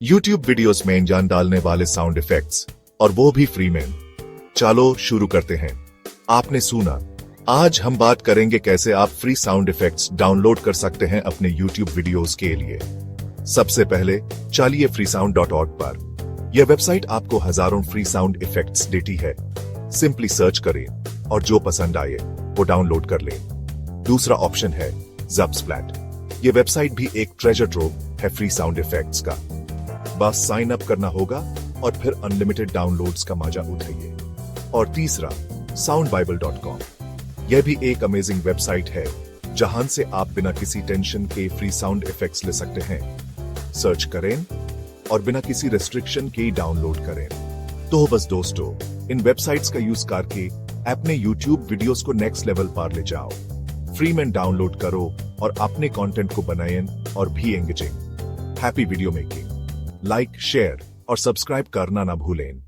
YouTube videos में जान डालने वाले साउंड इफेक्ट्स, और वो भी फ्री में। चलो शुरू करते हैं। आपने सुना, आज हम बात करेंगे कैसे आप फ्री साउंड इफेक्ट्स डाउनलोड कर सकते हैं अपने YouTube वीडियोस के लिए। सबसे पहले चलिए freesound.org पर। यह वेबसाइट आपको हजारों फ्री साउंड इफेक्ट्स देती है। सिंपली सर्च करें और जो पसंद आए वो डाउनलोड कर लें। दूसरा ऑप्शन है Zubsplat। यह वेबसाइट भी एक ट्रेजर ट्रोव है फ्री साउंड इफेक्ट्स का। बस साइन अप करना होगा और फिर अनलिमिटेड डाउनलोड्स का मजा उठाइए। और तीसरा soundbible.com। यह भी एक अमेजिंग वेबसाइट है जहां से आप बिना किसी टेंशन के फ्री साउंड इफेक्ट्स ले सकते हैं। सर्च करें और बिना किसी रेस्ट्रिक्शन के डाउनलोड करें। तो बस दोस्तों, इन वेबसाइट्स का यूज करके अपने YouTube वीडियोस को नेक्स्ट लेवल पर ले जाओ। फ्री में डाउनलोड करो और अपने कंटेंट को बनाएं और भी engaging. Happy video making. Like, share और सब्सक्राइब करना ना भूलें।